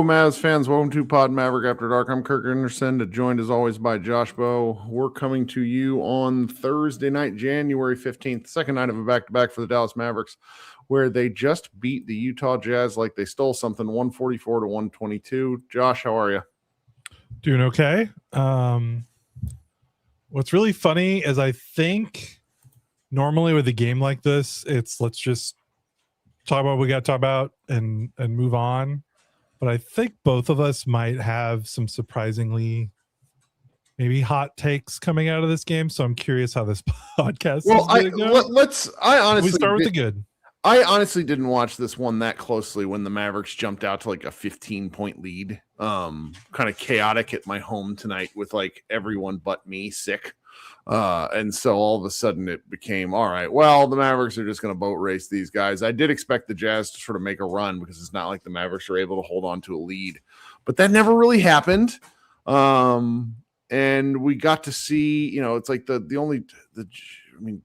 Mavs fans. Welcome to Pod Maverick After Dark. I'm Kirk Anderson, joined as always by Josh Bowe. We're coming to you on Thursday night, January 15th, second night of a back-to-back for the Dallas Mavericks, where they just beat the Utah Jazz like they stole something, 144 to 122. Josh, how are you? Doing okay. What's really funny is I think normally with a game like this, it's let's just talk about what we got to talk about and move on. But I think both of us might have some surprisingly maybe hot takes coming out of this game. So I'm curious how this podcast is going to go. I honestly start with the good. I honestly didn't watch this one that closely when the Mavericks jumped out to like a 15-point lead. Kind of chaotic at my home tonight with like everyone but me sick. And so all of a sudden it became, all right, well, the Mavericks are just going to boat race these guys. I did expect the Jazz to sort of make a run because it's not like the Mavericks are able to hold on to a lead, but that never really happened. And we got to see, it's like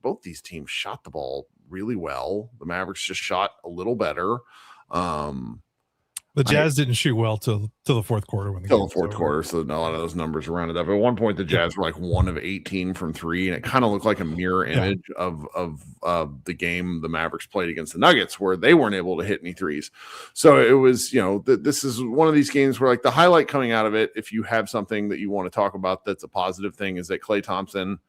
both these teams shot the ball really well. The Mavericks just shot a little better. The Jazz didn't shoot well till the fourth quarter. Till the fourth quarter, so a lot of those numbers are rounded up. At one point, the Jazz were like 1 of 18 from three, and it kind of looked like a mirror image of the game the Mavericks played against the Nuggets, where they weren't able to hit any threes. So it was, this is one of these games where like the highlight coming out of it, if you have something that you want to talk about that's a positive thing, is that Klay Thompson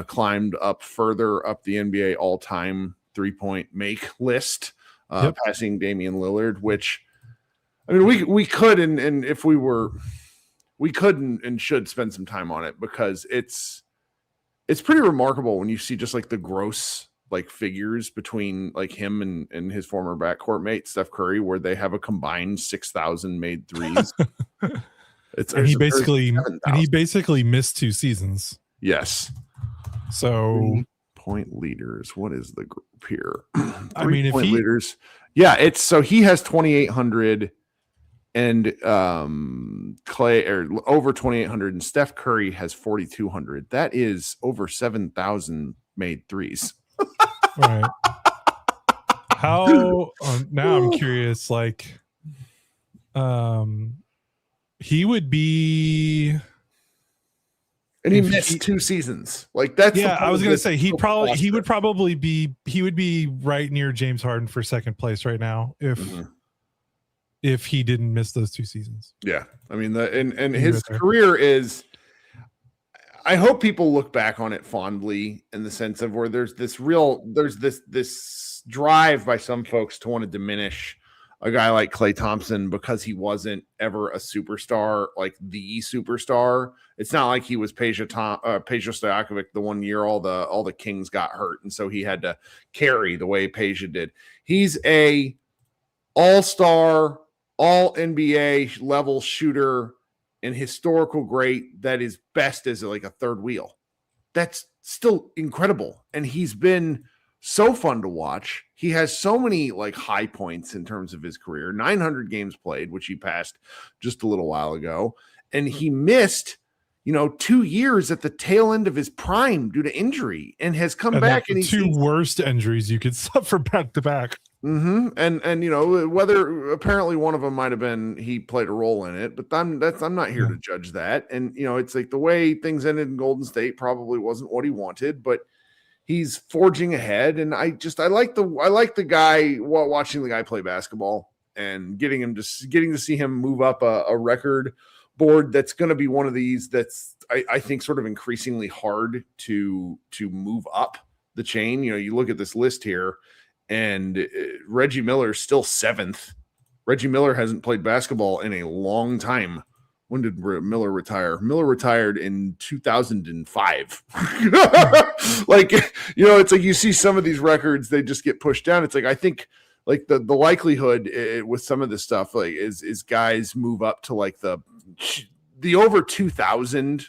climbed up further up the NBA all-time three-point make list, passing Damian Lillard, which – I mean, we could, and if we could and should spend some time on it, because it's pretty remarkable when you see just like the gross like figures between like him and his former backcourt mate Steph Curry, where they have a combined 6,000 made threes. He basically missed 2 seasons. Yes. So point leaders. What is the group here? I mean, if leaders. Yeah, he has 2,800. And Klay or over 2,800, and Steph Curry has 4,200. That is over 7,000 made threes. Right. How now I'm curious, like he would be, and he missed 2 seasons. Like that's I was gonna say he would be right near James Harden for second place right now if he didn't miss those 2 seasons. Yeah. I mean, and his career is, I hope people look back on it fondly in the sense of where there's this drive by some folks to want to diminish a guy like Klay Thompson because he wasn't ever a superstar, like the superstar. It's not like he was Peja Stojakovic the one year all the Kings got hurt, and so he had to carry the way Peja did. He's a all-star, all NBA level shooter and historical great that is best as like a third wheel. That's still incredible. And he's been so fun to watch. He has so many like high points in terms of his career, 900 games played, which he passed just a little while ago. And he missed, 2 years at the tail end of his prime due to injury and has come back. And he's 2 worst injuries you could suffer back to back. Mm-hmm. And whether apparently one of them might have been he played a role in it, but I'm not here to judge that. And it's like the way things ended in Golden State probably wasn't what he wanted, but he's forging ahead. And I like the guy watching the guy play basketball and getting to see him move up a record board. That's going to be one of these that's I think sort of increasingly hard to move up the chain. You look at this list here. And Reggie Miller's still 7th. Reggie Miller hasn't played basketball in a long time. When did Miller retire? Miller retired in 2005. It's like you see some of these records, they just get pushed down. It's like, I think like the likelihood with some of this stuff like is guys move up to like the over 2,000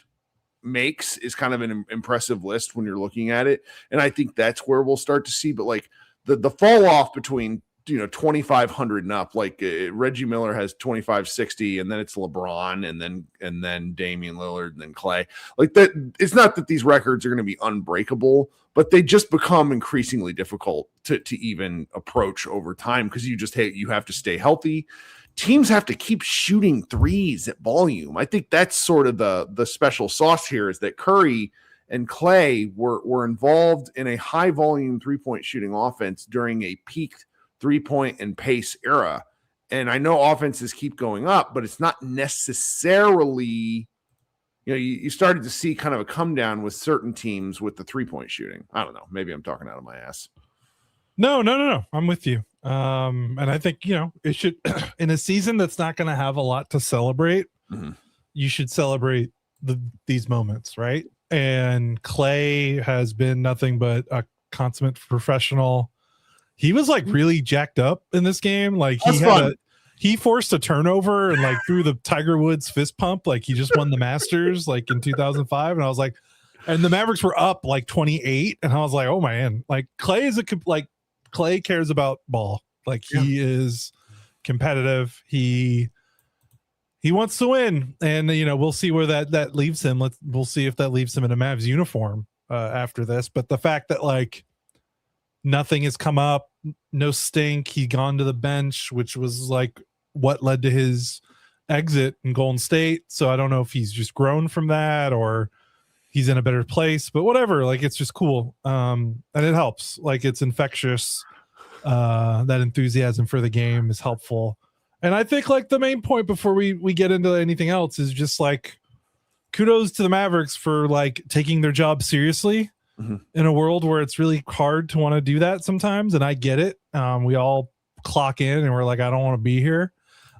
makes is kind of an impressive list when you're looking at it. And I think that's where we'll start to see, but like, the fall off between 2,500 and up, like Reggie Miller has 2,560, and then it's LeBron, and then Damian Lillard, and then Klay. Like that, it's not that these records are going to be unbreakable, but they just become increasingly difficult to even approach over time because you have to stay healthy. teams have to keep shooting threes at volume. I think that's sort of the special sauce here, is that Curry and Clay were involved in a high volume 3-point shooting offense during a peak 3-point and pace era. And I know offenses keep going up, but it's not necessarily, you started to see kind of a come down with certain teams with the 3-point shooting. I don't know. Maybe I'm talking out of my ass. No. I'm with you. And I think, it should, in a season that's not going to have a lot to celebrate, you should celebrate these moments, right? And Clay has been nothing but a consummate professional. He was like really jacked up in this game. Like he forced a turnover and like threw the Tiger Woods fist pump. Like he just won the Masters like in 2005. And I was like, and the Mavericks were up like 28. And I was like, oh man, like Clay cares about ball. Like he is competitive. He wants to win, and we'll see where that leaves him. We'll see if that leaves him in a Mavs uniform after this. But the fact that like nothing has come up, no stink, he gone to the bench, which was like what led to his exit in Golden State. So I don't know if he's just grown from that or he's in a better place, but whatever. Like it's just cool, and it helps. Like it's infectious. That enthusiasm for the game is helpful. And I think like the main point before we get into anything else is just like kudos to the Mavericks for like taking their job seriously in a world where it's really hard to want to do that sometimes. And I get it. We all clock in and we're like, I don't want to be here.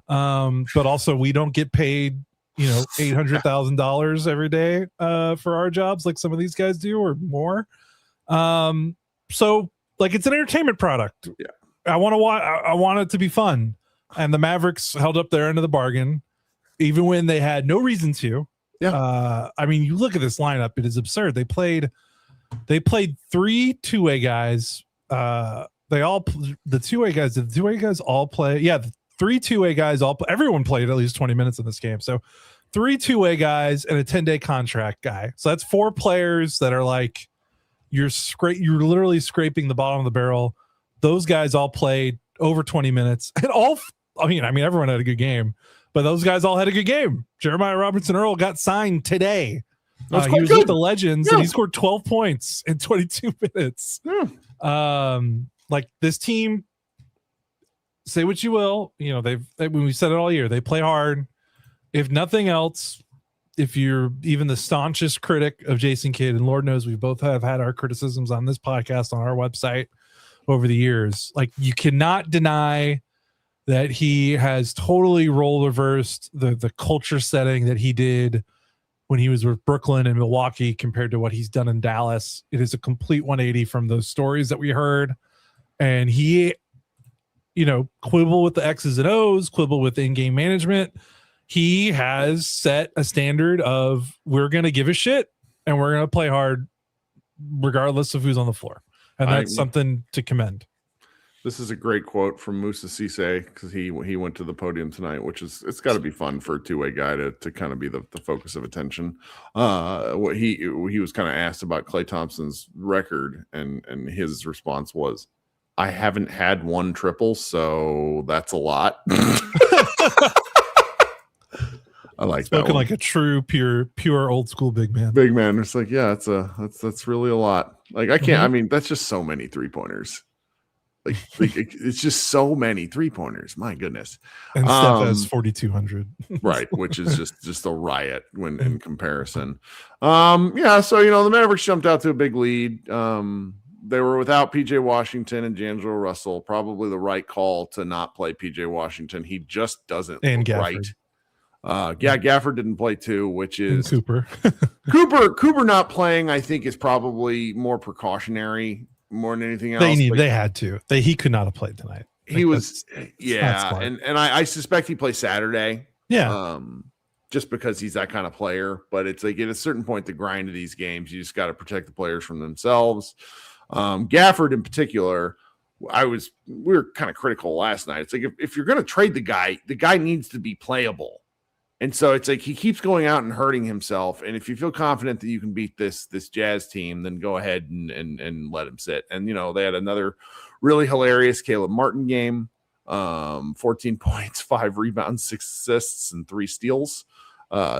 But also we don't get paid, $800,000 every day for our jobs like some of these guys do or more. So like it's an entertainment product. Yeah. I want it to be fun. And the Mavericks held up their end of the bargain, even when they had no reason to. Yeah. I mean, you look at this lineup; it is absurd. They played 3 two-way guys. The two-way guys. Did the two-way guys all play? Yeah, the 3 two-way guys all. Everyone played at least 20 minutes in this game. So 3 two-way guys and a 10-day contract guy. So that's 4 players that are like you're literally scraping the bottom of the barrel. Those guys all played over 20 minutes and I mean, everyone had a good game, but those guys all had a good game. Jeremiah Robertson Earl got signed today. He was with the Legends and he scored 12 points in 22 minutes. Like this team, say what you will, when we said it all year, they play hard. If nothing else, if you're even the staunchest critic of Jason Kidd, and Lord knows we both have had our criticisms on this podcast, on our website over the years, like you cannot deny that he has totally role reversed the culture setting that he did when he was with Brooklyn and Milwaukee compared to what he's done in Dallas. It is a complete 180 from those stories that we heard. And he, quibble with the X's and O's, quibble with in-game management. He has set a standard of we're going to give a shit and we're going to play hard regardless of who's on the floor. And that's something to commend. This is a great quote from Moussa Cisse because he went to the podium tonight, which is it's got to be fun for a two-way guy to kind of be the focus of attention. What he was kind of asked about Klay Thompson's record, and his response was, "I haven't had one triple, so that's a lot." I like spoken that one. Like a true pure old school big man. Big man. It's like, yeah, that's really a lot. Like I can't. I mean, that's just so many 3-pointers. Like it's just so many 3-pointers. My goodness. And Steph has 4,200. Right, which is just a riot when in comparison. Yeah, so the Mavericks jumped out to a big lead. They were without PJ Washington and D'Angelo Russell. Probably the right call to not play PJ Washington. He just doesn't look right. Gafford didn't play too, which is and Cooper. Cooper not playing, I think, is probably more precautionary more than anything else. They had to. He could not have played tonight. He was, and I suspect he plays Saturday. Yeah. Just because he's that kind of player. But it's like at a certain point, the grind of these games, you just got to protect the players from themselves. Gafford in particular, we were kind of critical last night. It's like if you're going to trade the guy needs to be playable. And so it's like he keeps going out and hurting himself. And if you feel confident that you can beat this Jazz team, then go ahead and let him sit. And they had another really hilarious Caleb Martin game. 14 points, 5 rebounds, 6 assists, and 3 steals.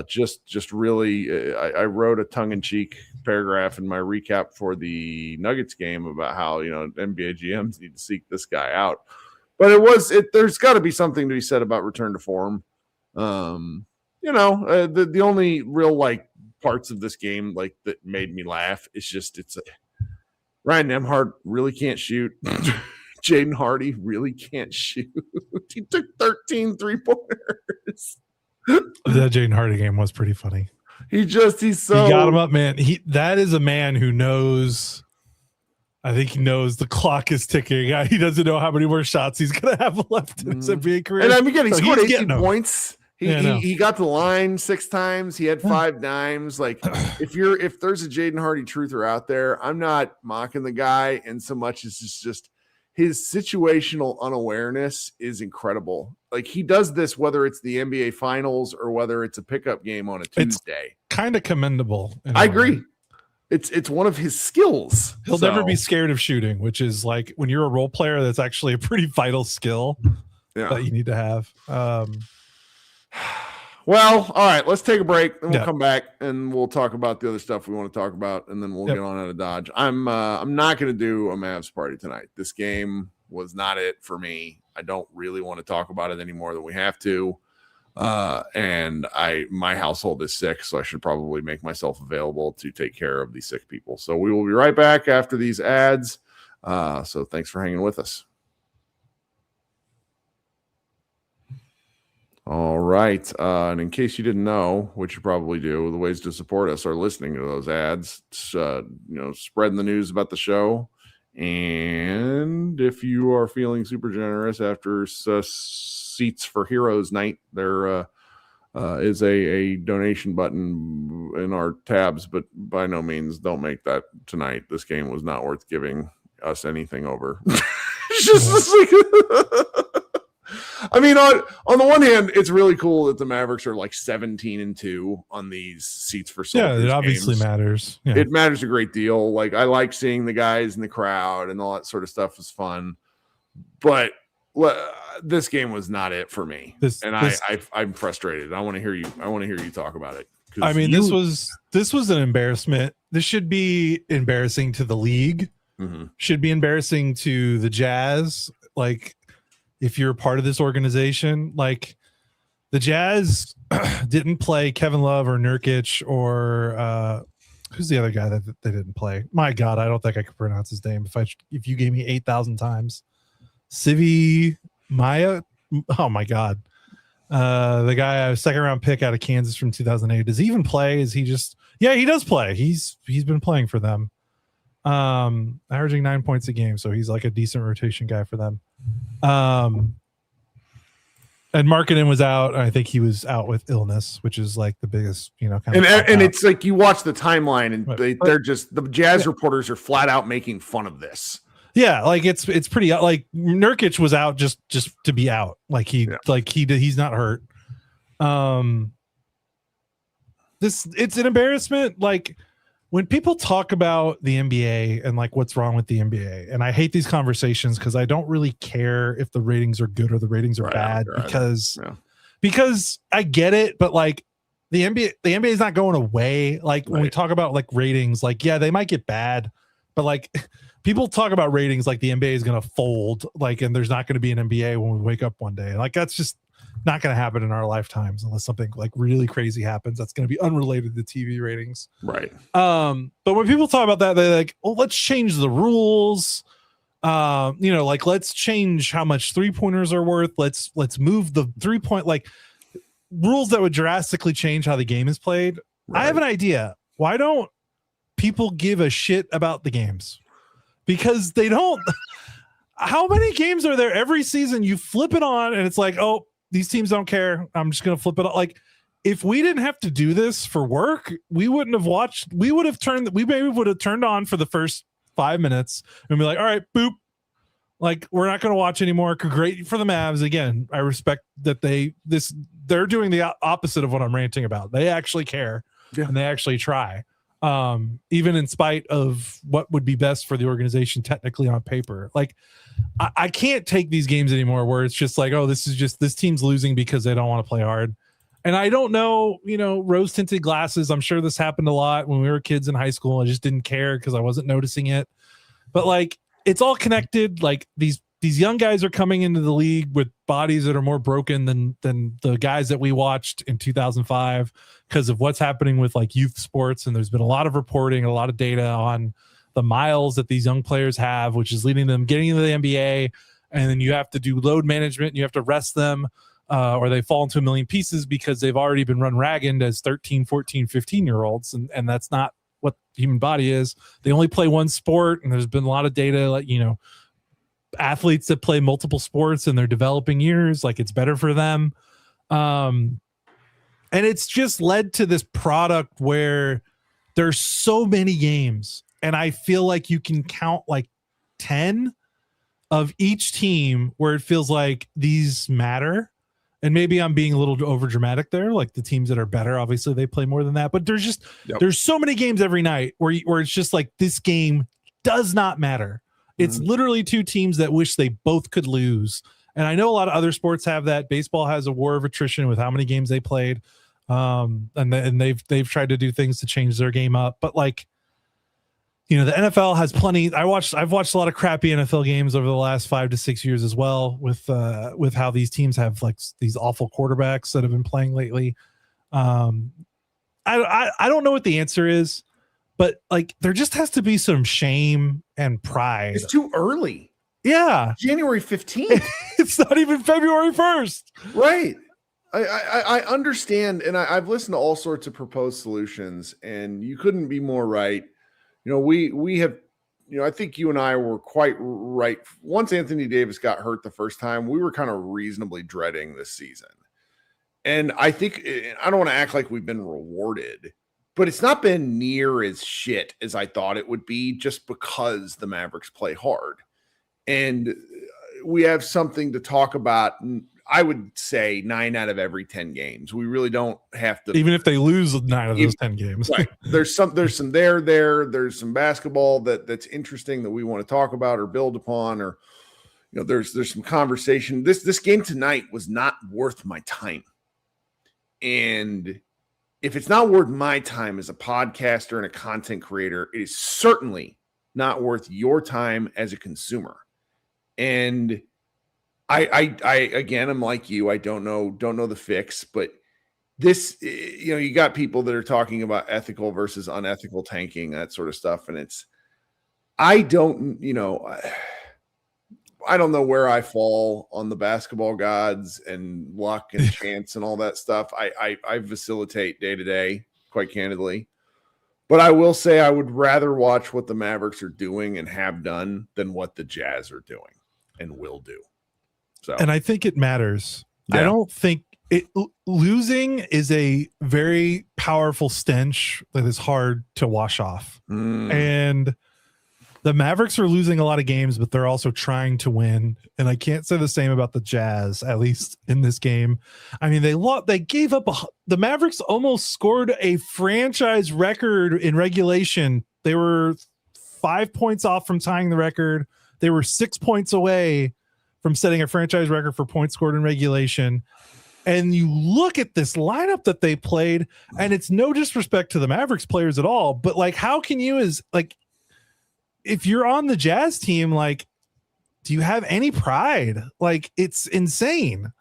Just really, I wrote a tongue-in-cheek paragraph in my recap for the Nuggets game about how, NBA GMs need to seek this guy out. But there's got to be something to be said about return to form. The only real parts of this game that made me laugh is Ryan Nembhard really can't shoot. Jaden Hardy really can't shoot. He took 13 3-pointers. That Jaden Hardy game was pretty funny. He got him up, man. That is a man who knows. I think he knows the clock is ticking. He doesn't know how many more shots he's gonna have left in his NBA career. And again, he scored 18 points. He got to the line 6 times. He had 5 dimes. If there's a Jaden Hardy truther out there, I'm not mocking the guy, and so much as it's just his situational unawareness is incredible. He does this whether it's the NBA Finals or whether it's a pickup game on a Tuesday. It's kind of commendable. I agree. It's one of his skills. He'll never be scared of shooting, which is when you're a role player, that's actually a pretty vital skill that you need to have. Well, all right, let's take a break and we'll come back and we'll talk about the other stuff we want to talk about, and then we'll get on out of Dodge. I'm not going to do a Mavs party tonight. This game was not it for me. I don't really want to talk about it any more than we have to. And my household is sick, so I should probably make myself available to take care of these sick people. So we will be right back after these ads. So thanks for hanging with us. All right. And in case you didn't know, which you probably do, the ways to support us are listening to those ads, spreading the news about the show. And if you are feeling super generous after Seats for Heroes night, there is a donation button in our tabs, but by no means don't make that tonight. This game was not worth giving us anything over. It's just I mean, on the one hand, it's really cool that the Mavericks are 17-2 on these Seats for Soldiers. Yeah, it obviously matters. Yeah. It matters a great deal. I like seeing the guys in the crowd and all that sort of stuff is fun. But this game was not it for me, I'm frustrated. I want to hear you talk about it. I mean, this was an embarrassment. This should be embarrassing to the league. Mm-hmm. Should be embarrassing to the Jazz. If you're a part of this organization, the Jazz didn't play Kevin Love or Nurkic or who's the other guy that they didn't play? My God, I don't think I could pronounce his name. If you gave me 8,000 times, Sivi Maya. Oh my God, the guy, a 2nd round pick out of Kansas from 2008. Does he even play? Is he just? Yeah, he does play. He's been playing for them, averaging 9 points a game. So he's a decent rotation guy for them. And Markkanen was out. I think he was out with illness, which is the biggest, and it's you watch the timeline and they're just, the Jazz reporters are flat out making fun of this. Yeah. It's pretty, Nurkic was out just to be out. He's not hurt. It's an embarrassment. When people talk about the NBA and what's wrong with the NBA, and I hate these conversations because I don't really care if the ratings are good or the ratings are bad because I get it, but the NBA is not going away. When we talk about ratings, they might get bad, but people talk about ratings the NBA is going to fold, and there's not going to be an NBA when we wake up one day. That's just not going to happen in our lifetimes unless something really crazy happens. That's going to be unrelated to TV ratings. Right. But when people talk about that, they're let's change the rules. Let's change how much 3-pointers are worth. Let's move the 3-point, rules that would drastically change how the game is played. Right. I have an idea. Why don't people give a shit about the games? Because they don't. How many games are there every season? You flip it on and it's oh, these teams don't care. I'm just going to flip it on. If we didn't have to do this for work, we wouldn't have watched. We maybe would have turned on for the first 5 minutes and be all right, boop. We're not going to watch anymore. Great for the Mavs. Again, I respect that they're doing the opposite of what I'm ranting about. They actually care and they actually try. even in spite of what would be best for the organization technically on paper. Like, I can't take these games anymore where it's just like, oh, this team's losing because they don't want to play hard. And I don't know, rose tinted glasses. I'm sure this happened a lot when we were kids in high school. I just didn't care because I wasn't noticing it. But like, it's all connected. Like these young guys are coming into the league with bodies that are more broken than the guys that we watched in 2005 because of what's happening with like youth sports. And there's been a lot of reporting, a lot of data on the miles that these young players have, which is leading them getting into the NBA. And then you have to do load management and you have to rest them. Or they fall into a million pieces because they've already been run ragged as 13, 14, 15-year-olds. And that's not what the human body is. They only play one sport. And there's been a lot of data, like, athletes that play multiple sports in their developing years, like it's better for them. And it's just led to this product where there's so many games. And I feel like you can count like 10 of each team where it feels like these matter. And maybe I'm being a little over dramatic there. Like the teams that are better, obviously they play more than that. But there's so many games every night where it's just like this game does not matter. It's literally two teams that wish they both could lose. And I know a lot of other sports have that. Baseball has a war of attrition with how many games they played. And they've tried to do things to change their game up. But like, the NFL has plenty. I've watched a lot of crappy NFL games over the last 5 to 6 years as well with how these teams have like these awful quarterbacks that have been playing lately. I don't know what the answer is, but like there just has to be some shame and pride. It's too early. Yeah. January 15th. It's not even February 1st. Right. I understand. And I've listened to all sorts of proposed solutions and you couldn't be more right. We have, I think you and I were quite right. Once Anthony Davis got hurt the first time, we were kind of reasonably dreading this season. And I think, I don't want to act like we've been rewarded, but it's not been near as shit as I thought it would be just because the Mavericks play hard. And we have something to talk about. I would say 9 out of every 10 games. We really don't have to, even if they lose 9 of those 10 games. Right. There's some there's some basketball that's interesting that we want to talk about or build upon, or there's some conversation. This game tonight was not worth my time. And if it's not worth my time as a podcaster and a content creator, it is certainly not worth your time as a consumer. And I again, I'm like you. I don't know the fix, but this, you got people that are talking about ethical versus unethical tanking, that sort of stuff. And I don't know where I fall on the basketball gods and luck and chance and all that stuff. I facilitate day to day, quite candidly. But I will say I would rather watch what the Mavericks are doing and have done than what the Jazz are doing and will do. So, and I think it matters. Yeah. I don't think losing is a very powerful stench that is hard to wash off. And the Mavericks are losing a lot of games, but they're also trying to win. And I can't say the same about the Jazz, at least in this game. I mean, they gave up. The Mavericks almost scored a franchise record in regulation. They were 5 points off from tying the record. They were 6 points away from setting a franchise record for points scored in regulation. And you look at this lineup that they played, and it's no disrespect to the Mavericks players at all, but like, how can you, if you're on the Jazz team, like, do you have any pride? Like, it's insane.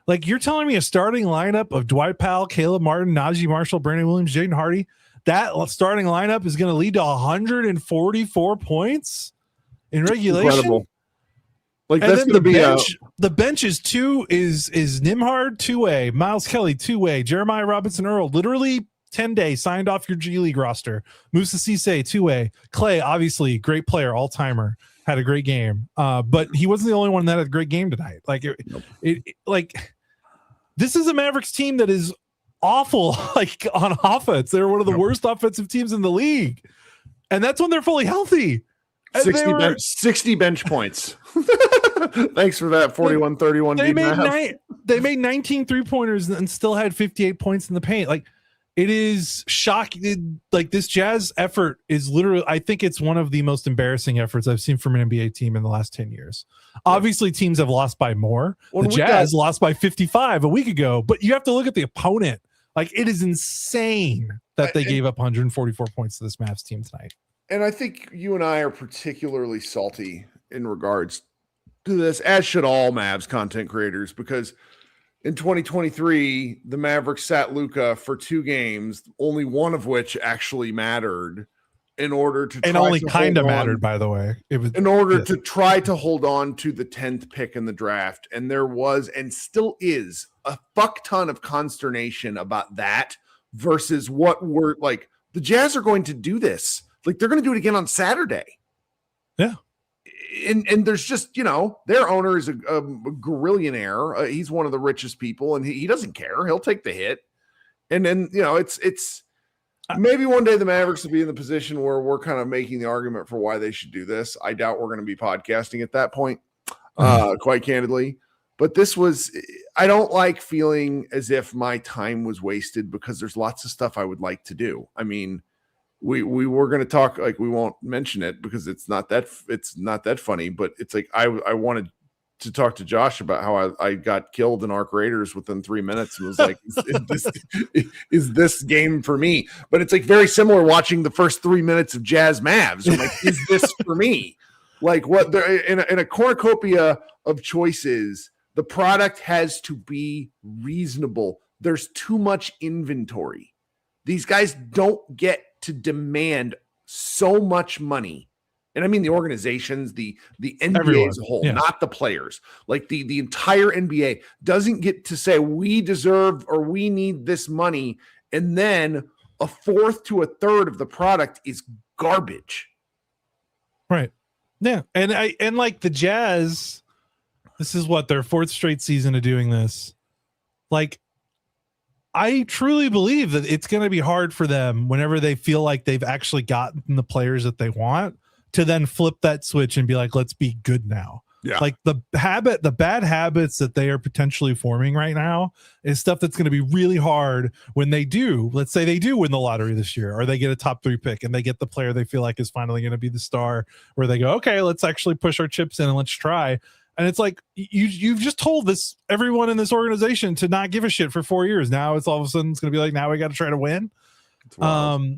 Like, you're telling me a starting lineup of Dwight Powell, Caleb Martin, Najee Marshall, Brandon Williams, Jaden Hardy, that starting lineup is going to lead to 144 points in regulation? Incredible. Like, and that's going to be the bench is Nimhard 2-way, Miles Kelly 2-way, Jeremiah Robinson Earl literally 10-day signed off your G League roster, Musa Cisse 2-way, Clay obviously great player, all timer, had a great game, but he wasn't the only one that had a great game tonight. Like like this is a Mavericks team that is awful. Like on offense, they're one of the worst offensive teams in the league, and that's when they're fully healthy. 60 bench points. Thanks for that. 41-31. They made 19 3-pointers and still had 58 points in the paint. Like, It is shocking. Like, this Jazz effort is literally, I think it's one of the most embarrassing efforts I've seen from an NBA team in the last 10 years. Obviously, teams have lost by more. The Jazz lost by 55 a week ago, but you have to look at the opponent. Like, it is insane that they gave up 144 points to this Mavs team tonight. And I think you and I are particularly salty in regards to this, as should all Mavs content creators, because in 2023, the Mavericks sat Luka for 2 games, only one of which actually mattered, in order to and only kind of mattered, by the way. It was in order to try to hold on to the 10th pick in the draft. And there was, and still is, a fuck ton of consternation about that versus what we're like. The Jazz are going to do this. Like, they're going to do it again on Saturday. Yeah. And there's just, their owner is a gorillionaire. He's one of the richest people, and he doesn't care. He'll take the hit. And then, it's maybe one day the Mavericks will be in the position where we're kind of making the argument for why they should do this. I doubt we're going to be podcasting at that point, quite candidly. But I don't like feeling as if my time was wasted, because there's lots of stuff I would like to do. I mean, we were going to talk, like, we won't mention it because it's not that funny, but it's like I wanted to talk to Josh about how I got killed in Arc Raiders within 3 minutes, and was like, is this game for me? But it's like very similar watching the first 3 minutes of Jazz Mavs. I'm like, is this for me? Like, what in a cornucopia of choices, the product has to be reasonable. There's too much inventory. These guys don't get to demand so much money. And I mean the organizations, the NBA Everyone, as a whole, not the players. Like the entire NBA doesn't get to say we deserve or we need this money, and then a fourth to a third of the product is garbage. Right. Yeah. And like the Jazz, this is what, their 4th straight season of doing this. Like, I truly believe that it's going to be hard for them whenever they feel like they've actually gotten the players that they want to then flip that switch and be like, let's be good now. Yeah. Like the bad habits that they are potentially forming right now is stuff that's going to be really hard when they do, let's say they do win the lottery this year, or they get a top 3 pick and they get the player they feel like is finally going to be the star, where they go, okay, let's actually push our chips in and let's try. And it's like, you've just told everyone in this organization to not give a shit for 4 years. Now it's all of a sudden it's going to be like, now we got to try to win.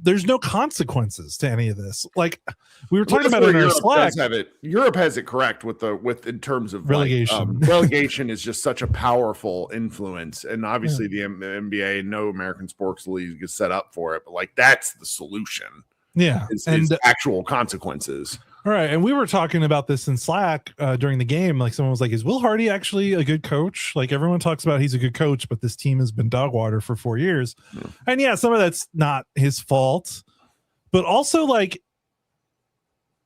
There's no consequences to any of this. Like we were talking about in our Slack. Europe has it correct with in terms of relegation. Relegation is just such a powerful influence, and obviously the NBA, no American sports league is set up for it. But like, that's the solution. Yeah, is actual consequences. All right, and we were talking about this in Slack during the game. Like, someone was like, "Is Will Hardy actually a good coach?" Like, everyone talks about he's a good coach, but this team has been dog water for 4 years. And yeah, some of that's not his fault, but also like,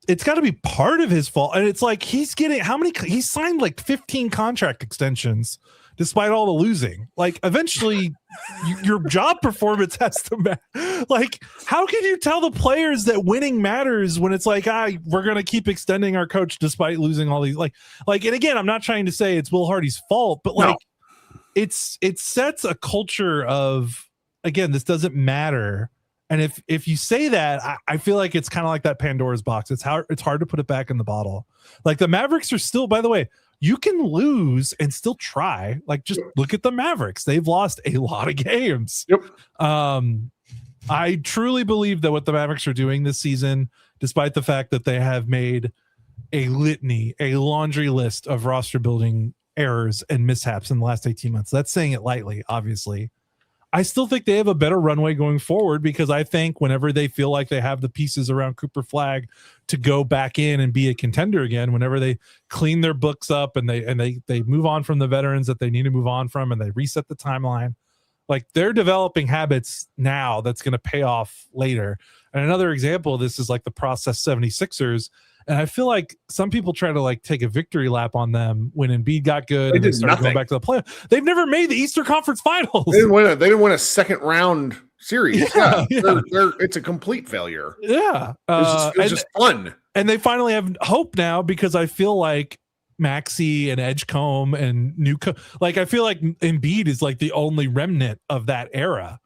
it's got to be part of his fault. And it's like, he's signed like 15 contract extensions despite all the losing. Like, eventually your job performance has to matter. Like, how can you tell the players that winning matters when it's like, we're going to keep extending our coach despite losing all these, like, and again, I'm not trying to say it's Will Hardy's fault, but like, it sets a culture of, again, this doesn't matter. And if you say that, I feel like it's kind of like that Pandora's box. It's hard to put it back in the bottle. Like, the Mavericks are still, by the way, you can lose and still try. Like, just look at the Mavericks. They've lost a lot of games. Yep. I truly believe that what the Mavericks are doing this season, despite the fact that they have made a laundry list of roster building errors and mishaps in the last 18 months. That's saying it lightly, obviously. I still think they have a better runway going forward, because I think whenever they feel like they have the pieces around Cooper Flag to go back in and be a contender again, whenever they clean their books up and they move on from the veterans that they need to move on from, and they reset the timeline, like, they're developing habits now that's going to pay off later. And another example of this is like the process 76ers. And I feel like some people try to like take a victory lap on them when Embiid got good and they started going back to the playoff. They've never made the Eastern Conference Finals. They didn't win a second round series. It's a complete failure. Yeah. It's just fun. And they finally have hope now, because I feel like Maxey and Edgecombe and I feel like Embiid is like the only remnant of that era.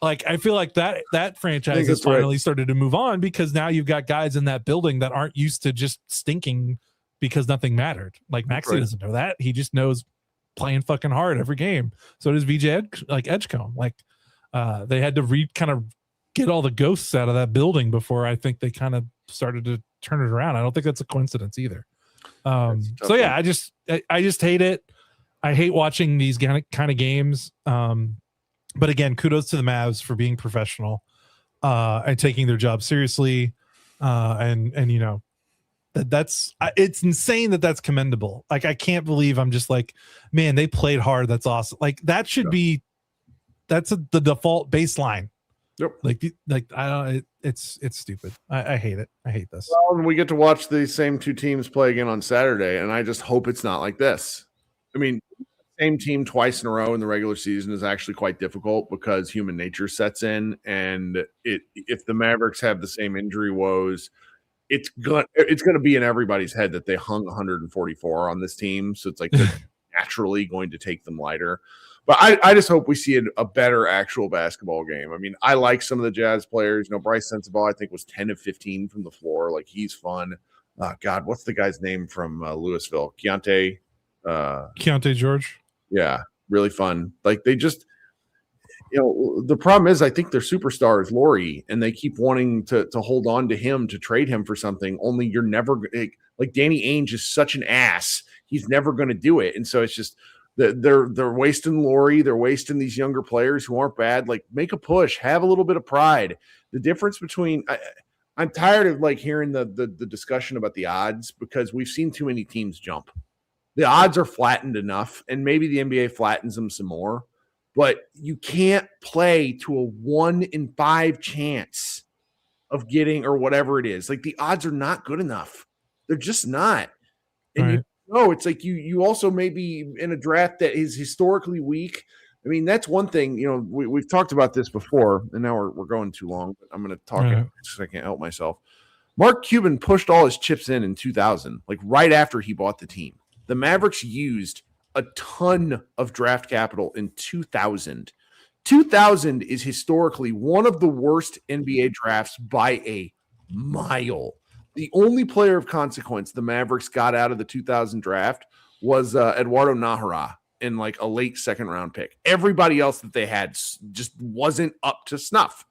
Like, I feel like that franchise has finally started to move on because now you've got guys in that building that aren't used to just stinking because nothing mattered. Like Maxey doesn't know that. He just knows playing fucking hard every game. So does VJ Edgecombe. Like they had to kind of get all the ghosts out of that building before I think they kind of started to turn it around. I don't think that's a coincidence either. So yeah, I just hate it. I hate watching these kind of games. But again, kudos to the Mavs for being professional and taking their job seriously. And you know, that's it's insane that's commendable. Like, I can't believe I'm just like, man, they played hard. That's awesome. Like, that should be, that's the default baseline. Yep. Like I don't, it's stupid. I hate it. I hate this. Well, and we get to watch the same two teams play again on Saturday, and I just hope it's not like this. I mean, same team twice in a row in the regular season is actually quite difficult because human nature sets in, and if the Mavericks have the same injury woes, it's gonna be in everybody's head that they hung 144 on this team, so it's like they're naturally going to take them lighter. But I just hope we see a better actual basketball game. I mean, I like some of the Jazz players. You know, Bryce Sensabaugh, I think, was 10 of 15 from the floor. Like, he's fun. God, what's the guy's name from Louisville? Keontae George. Yeah, really fun. Like, they just, you know, the problem is I think their superstar is Laurie, and they keep wanting to hold on to him to trade him for something. Only you're never like Danny Ainge is such an ass. He's never going to do it, and so it's just. They're wasting Laurie. They're wasting these younger players who aren't bad. Like, make a push. Have a little bit of pride. The difference between I'm tired of like hearing the discussion about the odds because we've seen too many teams jump. The odds are flattened enough, and maybe the NBA flattens them some more. But you can't play to a 1 in 5 chance of getting or whatever it is. Like, the odds are not good enough. They're just not. And no, it's like you also may be in a draft that is historically weak. I mean, that's one thing, you know, we've talked about this before, and now we're going too long, but I'm going to talk because I can't help myself. Mark Cuban pushed all his chips in 2000, like right after he bought the team. The Mavericks used a ton of draft capital in 2000. 2000 is historically one of the worst NBA drafts by a mile. The only player of consequence the Mavericks got out of the 2000 draft was Eduardo Najera in like a late second round pick. Everybody else that they had just wasn't up to snuff.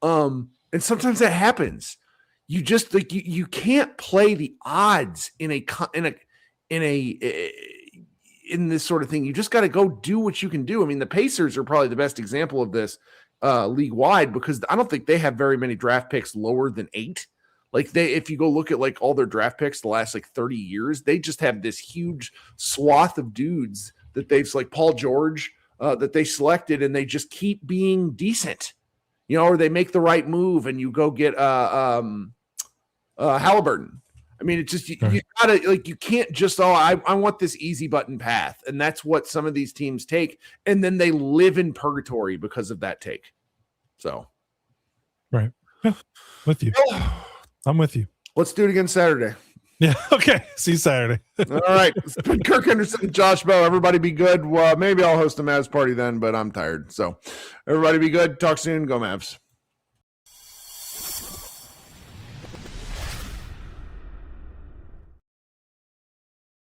And sometimes that happens. You just like you can't play the odds in this sort of thing. You just got to go do what you can do. I mean, the Pacers are probably the best example of this league wide because I don't think they have very many draft picks lower than 8. Like, if you go look at like all their draft picks the last like 30 years, they just have this huge swath of dudes that they've like Paul George that they selected, and they just keep being decent, you know, or they make the right move and you go get Halliburton. I mean, it's just you gotta like you can't just I want this easy button path, and that's what some of these teams take, and then they live in purgatory because of that take. So, right, yeah, with you. I'm with you. Let's do it again Saturday. Yeah. Okay. See you Saturday. All right. It's been Kirk Henderson and Josh Bell. Everybody be good. Well, maybe I'll host a Mavs party then, but I'm tired. So everybody be good. Talk soon. Go Mavs.